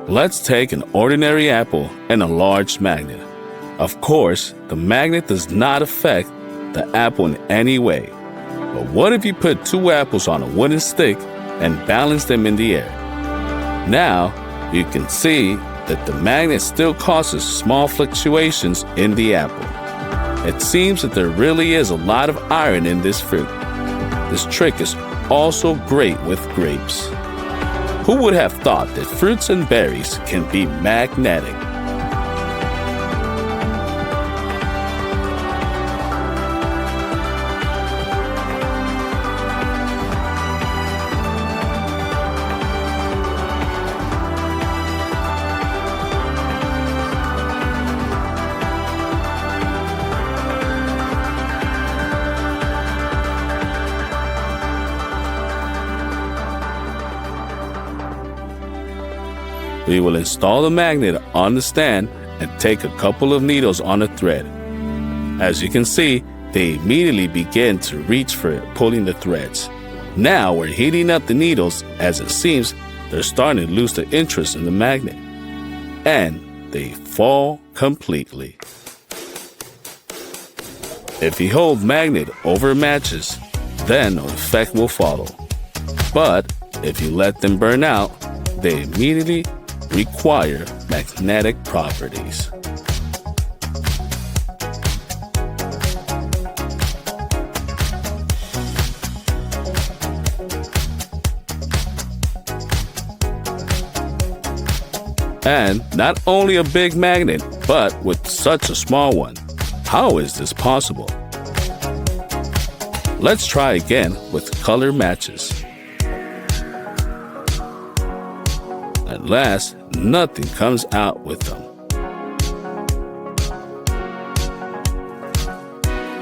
Let's take an ordinary apple and a large magnet. Of course, the magnet does not affect the apple in any way. But what if you put two apples on a wooden stick and balance them in the air? Now, you can see that the magnet still causes small fluctuations in the apple. It seems that there really is a lot of iron in this fruit. This trick is also great with grapes. Who would have thought that fruits and berries can be magnetic? We will install the magnet on the stand and take a couple of needles on a thread. As you can see, they immediately begin to reach for it, pulling the threads. Now we're heating up the needles as it seems they're starting to lose their interest in the magnet. And they fall completely. If you hold magnet over matches, then no effect will follow. But if you let them burn out, they immediately require magnetic properties. And not only a big magnet, but with such a small one. How is this possible? Let's try again with color matches. At last, nothing comes out with them.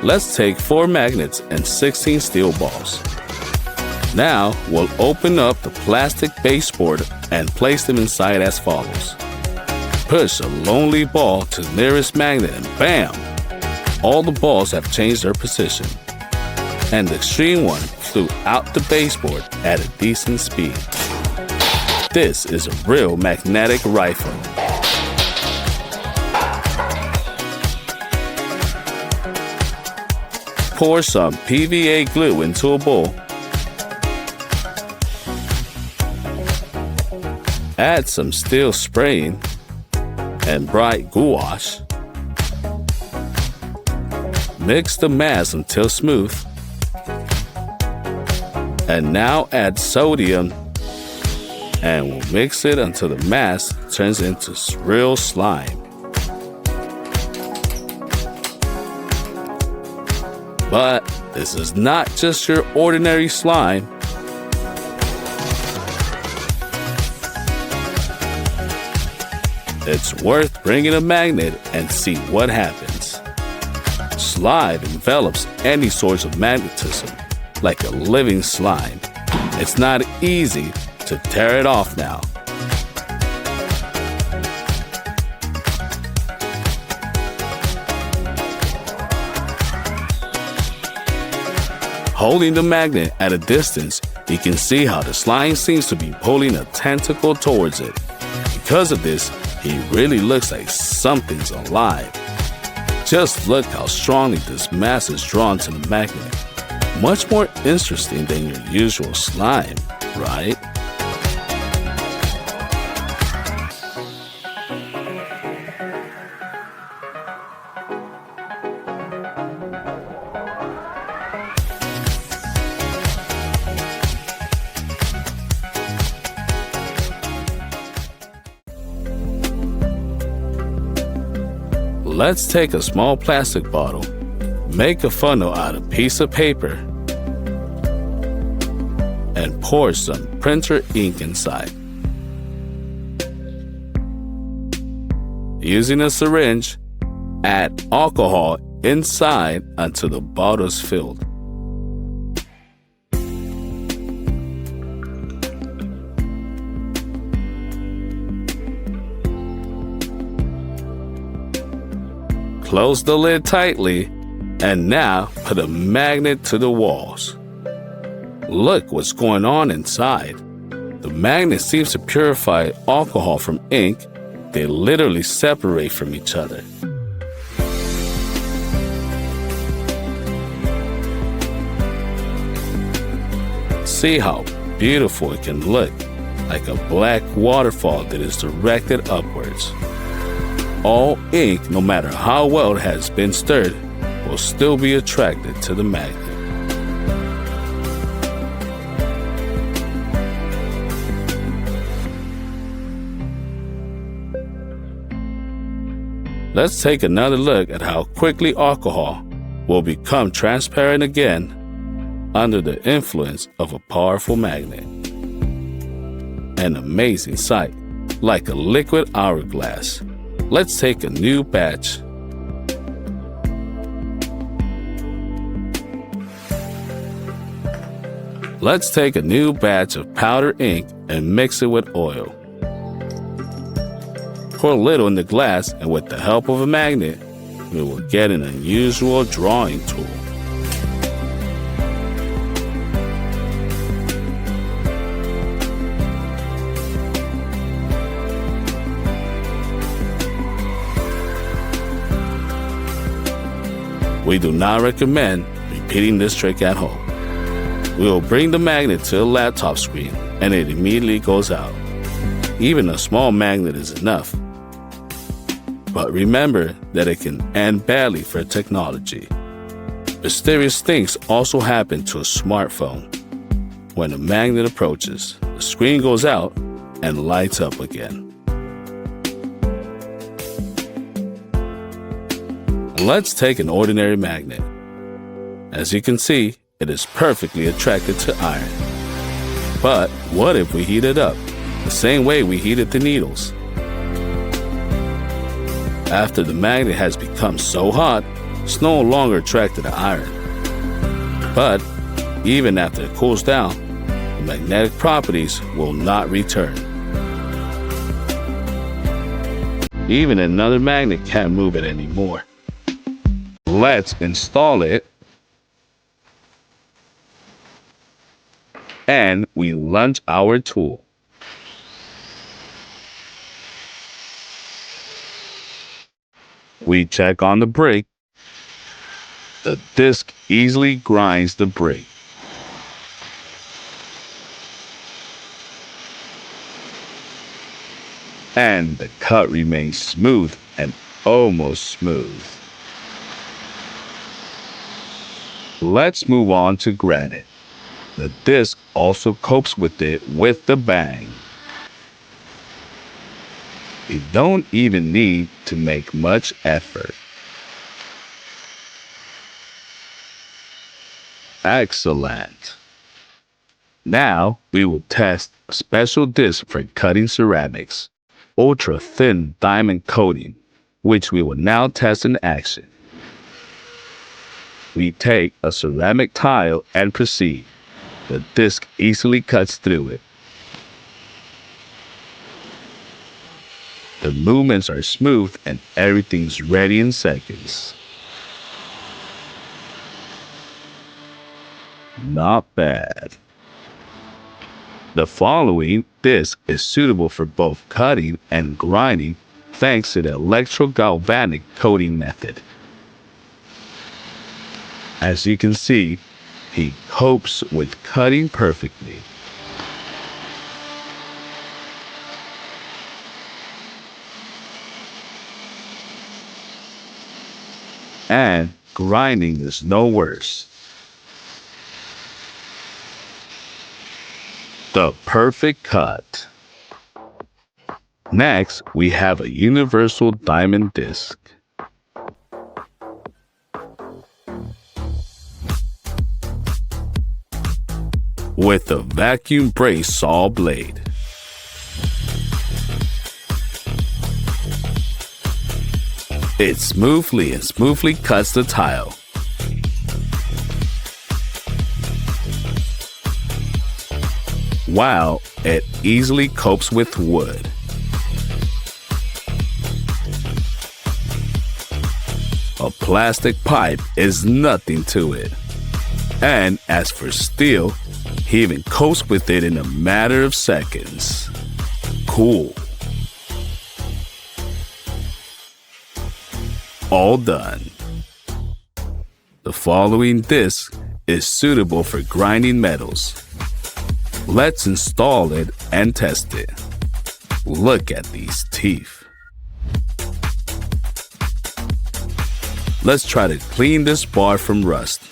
Let's take 4 magnets and 16 steel balls. Now, we'll open up the plastic baseboard and place them inside as follows. Push a lonely ball to the nearest magnet and bam! All the balls have changed their position. And the extreme one flew out the baseboard at a decent speed. This is a real magnetic rifle. Pour some PVA glue into a bowl. Add some steel spraying and bright gouache. Mix the mass until smooth. And now add sodium and we'll mix it until the mass turns into real slime. But this is not just your ordinary slime. It's worth bringing a magnet and see what happens. Slime envelops any source of magnetism like a living slime. It's not easy to tear it off now. Holding the magnet at a distance, you can see how the slime seems to be pulling a tentacle towards it. Because of this, he really looks like something's alive. Just look how strongly this mass is drawn to the magnet. Much more interesting than your usual slime, right? Let's take a small plastic bottle, make a funnel out of a piece of paper, and pour some printer ink inside. Using a syringe, add alcohol inside until the bottle is filled. Close the lid tightly, and now put a magnet to the walls. Look what's going on inside. The magnet seems to purify alcohol from ink. They literally separate from each other. See how beautiful it can look, like a black waterfall that is directed upwards. All ink, no matter how well it has been stirred, will still be attracted to the magnet. Let's take another look at how quickly alcohol will become transparent again under the influence of a powerful magnet. An amazing sight, like a liquid hourglass. Let's take a new batch. Let's take a new batch of powder ink and mix it with oil. Pour a little in the glass, and with the help of a magnet, we will get an unusual drawing tool. We do not recommend repeating this trick at home. We will bring the magnet to a laptop screen and it immediately goes out. Even a small magnet is enough. But remember that it can end badly for technology. Mysterious things also happen to a smartphone. When a magnet approaches, the screen goes out and lights up again. Let's take an ordinary magnet. As you can see, it is perfectly attracted to iron. But what if we heat it up, the same way we heated the needles? After the magnet has become so hot, it's no longer attracted to iron. But even after it cools down, the magnetic properties will not return. Even another magnet can't move it anymore. Let's install it, and we launch our tool. We check on the brake. The disc easily grinds the brake. And the cut remains smooth and almost smooth. Let's move on to granite. The disc also copes with it with a bang. You don't even need to make much effort. Excellent. Now we will test a special disc for cutting ceramics, ultra thin diamond coating, which we will now test in action. We take a ceramic tile and proceed. The disc easily cuts through it. The movements are smooth and everything's ready in seconds. Not bad. The following disc is suitable for both cutting and grinding thanks to the electrogalvanic coating method. As you can see, he copes with cutting perfectly. And grinding is no worse. The perfect cut. Next, we have a universal diamond disc. With a vacuum brace saw blade. It smoothly cuts the tile. While it easily copes with wood. A plastic pipe is nothing to it. And as for steel, He even coats with it in a matter of seconds. Cool. All done. The following disc is suitable for grinding metals. Let's install it and test it. Look at these teeth. Let's try to clean this bar from rust.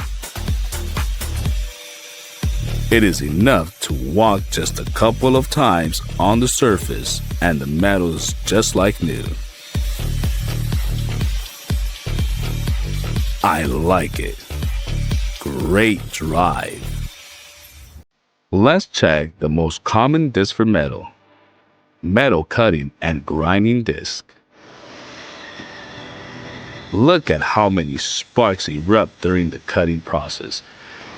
It is enough to walk just a couple of times on the surface and the metal is just like new. I like it. Great drive. Let's check the most common disc for metal. Metal cutting and grinding disc. Look at how many sparks erupt during the cutting process.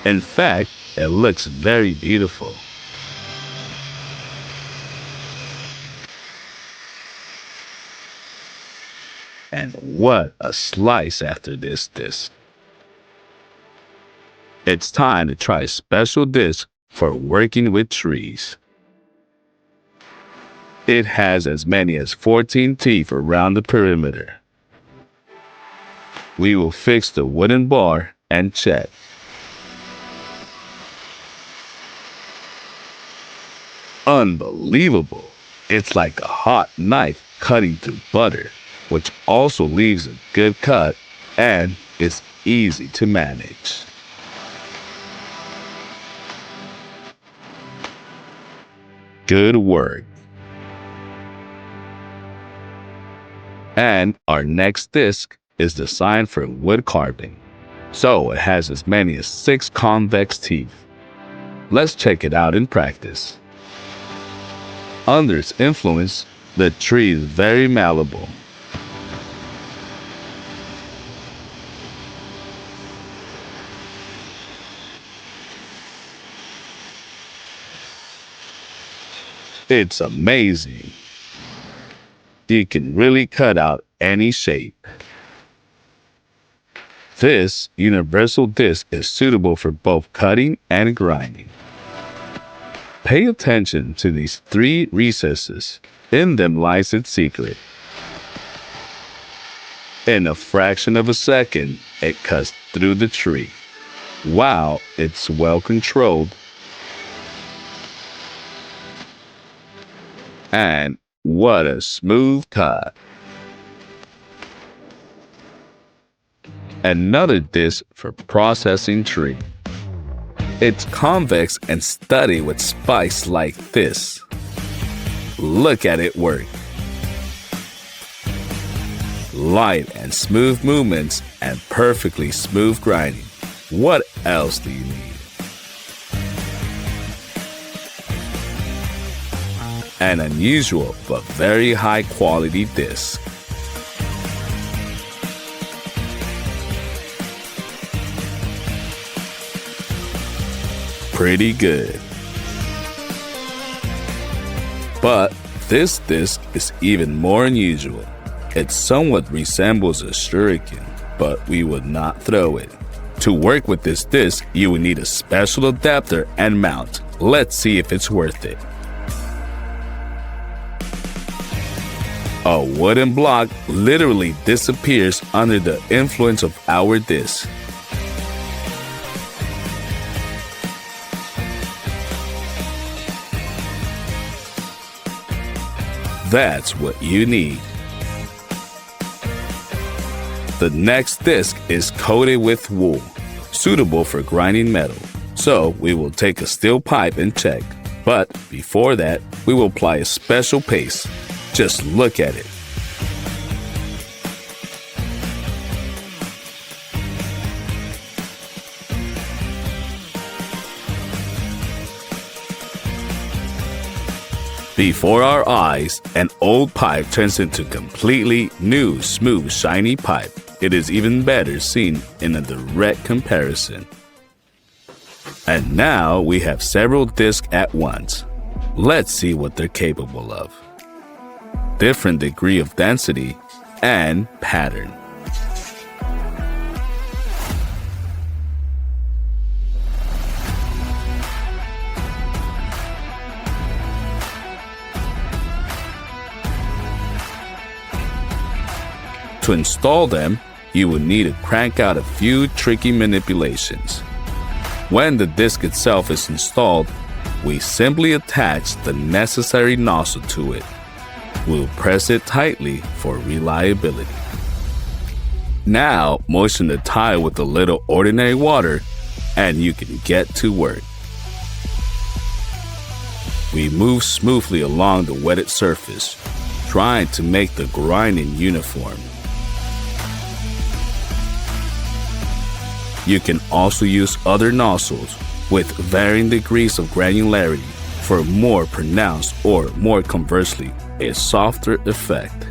In fact, it looks very beautiful. And what a slice after this disc. It's time to try a special disc for working with trees. It has as many as 14 teeth around the perimeter. We will fix the wooden bar and check. Unbelievable! It's like a hot knife cutting through butter, which also leaves a good cut and is easy to manage. Good work. And our next disc is designed for wood carving, so it has as many as 6 convex teeth. Let's check it out in practice. Under its influence, the tree is very malleable. It's amazing. You can really cut out any shape. This universal disc is suitable for both cutting and grinding. Pay attention to these 3 recesses. In them lies its secret. In a fraction of a second, it cuts through the tree. Wow, it's well controlled. And what a smooth cut. Another disc for processing tree. It's convex and studded with spikes like this. Look at it work. Light and smooth movements and perfectly smooth grinding. What else do you need? An unusual but very high quality disc. Pretty good. But this disc is even more unusual. It somewhat resembles a shuriken, but we would not throw it. To work with this disc, you will need a special adapter and mount. Let's see if it's worth it. A wooden block literally disappears under the influence of our disc. That's what you need. The next disc is coated with wool, suitable for grinding metal. So we will take a steel pipe and check. But before that, we will apply a special paste. Just look at it. Before our eyes, an old pipe turns into completely new, smooth, shiny pipe. It is even better seen in a direct comparison. And now we have several discs at once. Let's see what they're capable of. Different degree of density and pattern. To install them, you will need to crank out a few tricky manipulations. When the disc itself is installed, we simply attach the necessary nozzle to it. We'll press it tightly for reliability. Now, moisten the tile with a little ordinary water and you can get to work. We move smoothly along the wetted surface, trying to make the grinding uniform. You can also use other nozzles with varying degrees of granularity for a more pronounced or, more conversely, a softer effect.